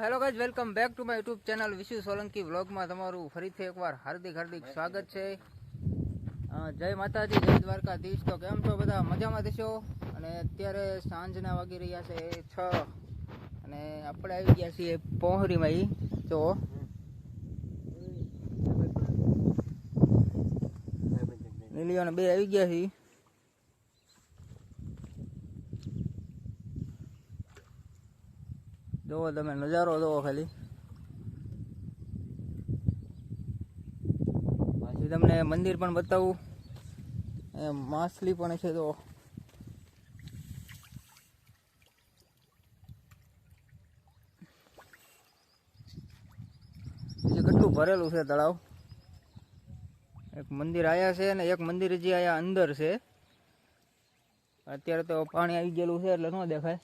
Hello guys, welcome back to my YouTube channel Vishu Solanki વ્લોગમાં તમારું ફરીથી એકવાર હાર્દિક સ્વાગત છે। જય માતાજી, જય દ્વારકાધીશ। તો કેમ છો બધા? મજામાં થશો। અને અત્યારે સાંજના વાગી રહ્યા છે 6 અને આપણે આવી ગયા છીએ પોહરીમાં। તો લીલીઓને બે આવી ગયા છીએ। જોવો તમે નજારો જોવો ખાલી। પછી તમને મંદિર પણ બતાવું, માછલી પણ છે। તો કેટલું ભરેલું છે તળાવ। એક મંદિર આયા છે અને એક મંદિર હજી આયા અંદર છે। અત્યારે તો પાણી આવી ગયેલું છે એટલે ન દેખાય।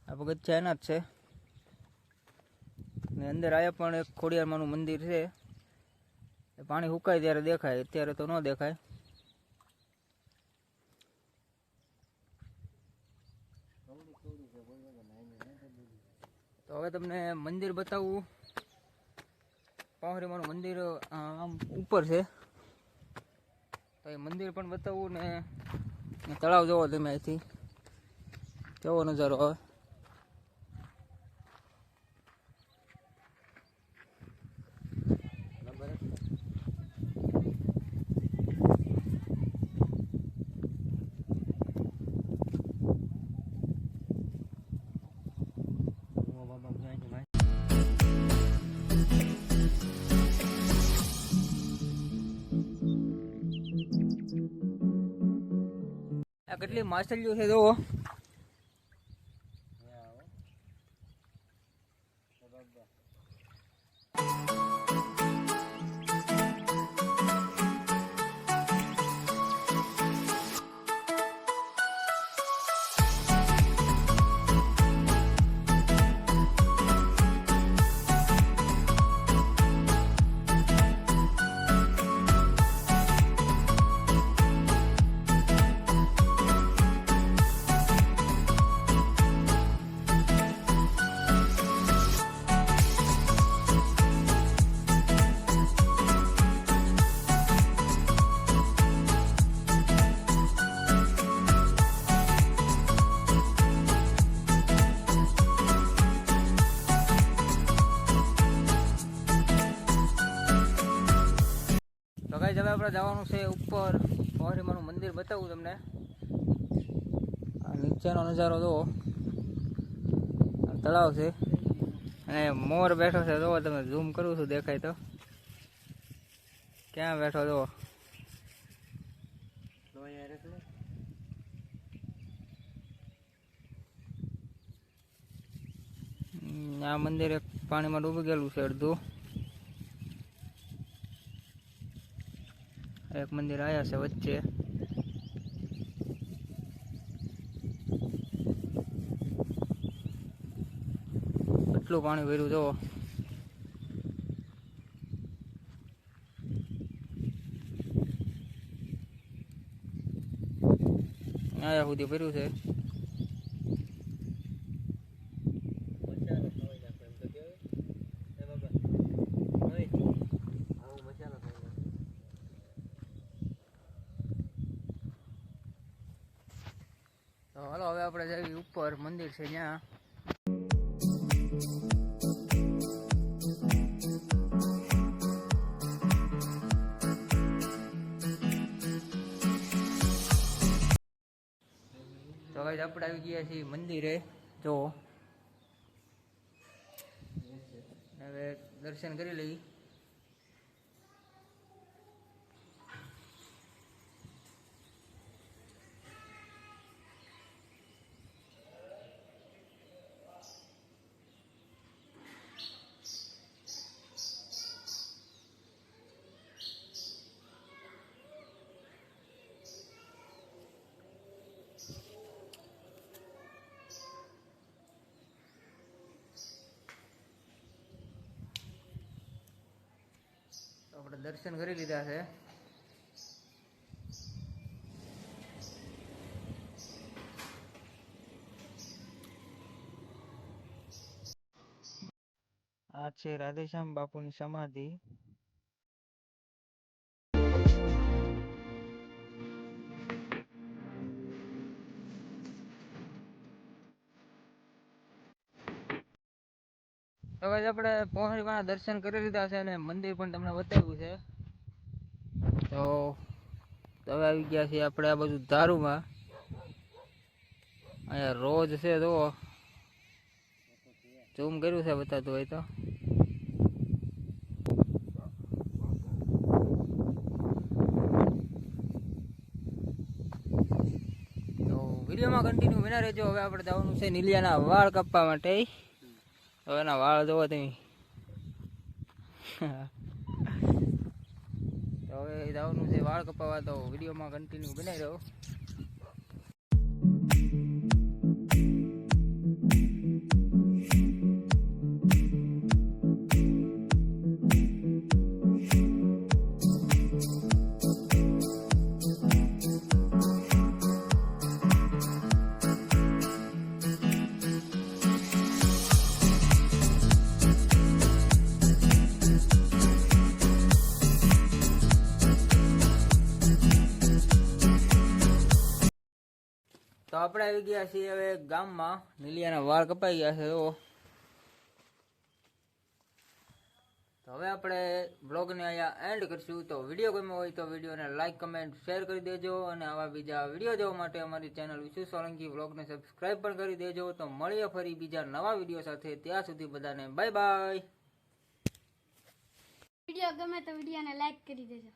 આ પગથિયા એના જ છે ને અંદર આયા પણ એક ખોડિયારમાંનું મંદિર છે। પાણી સુકાય ત્યારે દેખાય, અત્યારે તો ન દેખાય। તો હવે તમને મંદિર બતાવું। પોહરીમાંનું મંદિર આમ ઉપર છે, તો એ મંદિર પણ બતાવું ને તળાવ જોવો તમે અહીંથી કેવો નજારો આવે। આ કેટલી માછલીઓ છે જોવો। તો ગાઈઝ, હવે આપણે જવાનું છે ઉપર। પોહરીમાંનું મંદિર બતાવું તમને। આ નીચેનો નજારો જુઓ, તળાવ છે અને મોર બેઠો છે। જુઓ તમે, ઝૂમ કરું છું દેખાય તો ક્યાં બેઠો જુઓ। આ મંદિર એક પાણીમાં ડૂબી ગયેલું છે અડધું। એક મંદિર આયા છે વચ્ચે। કેટલું પાણી ભર્યું જોવો। આયા સુધી ભર્યું છે। તો હાલો હવે આપણે જઈએ ઉપર, મંદિર છે ત્યાં। તો હવે આપણે આવી ગયા છીએ મંદિરે। જો હવે દર્શન કરી લઈએ। આપણે દર્શન કરી લીધા છે। આ છે રાધેશ્યામ બાપુની સમાધિ. તો guys આપણે પહોંચીમાં દર્શન કરી લીધા છે અને મંદિર પણ તમને બતાવ્યું છે. તો હવે આવી ગયા છીએ આપણે આ બાજુ ધારુમાં. અહીંયા રોજ છે તો ઝૂમ કર્યું છે બતાવતું હોય તો. તો વિડીયોમાં કન્ટિન્યુ બના રહેજો. હવે આપણે જવાનું છે નીલિયાના વાળ કાપવા માટે. હવે એના વાળ જોવો તમે. તો હવે જવાનું છે વાળ કપાવવા. તો વિડીયોમાં કન્ટિન્યુ બનાવી રહ્યો. તો આપણે આવી ગયા છીએ હવે ગામમાં. નીલિયાના વાળ કપાઈ ગયા છે તો હવે આપણે બ્લોગને અહીંયા એન્ડ કરશું. તો વિડીયો ગમ્યો હોય તો વિડીયોને લાઈક કમેન્ટ શેર કરી દેજો અને આવા બીજા વિડીયો જોવા માટે અમારી ચેનલ વિશુ સોલંકી બ્લોગને સબસ્ક્રાઈબ પણ કરી દેજો. તો મળીએ ફરી બીજા નવા વિડીયો સાથે. ત્યાં સુધી બધાને બાય બાય. વિડીયો ગમે તો વિડીયોને લાઈક કરી દેજો.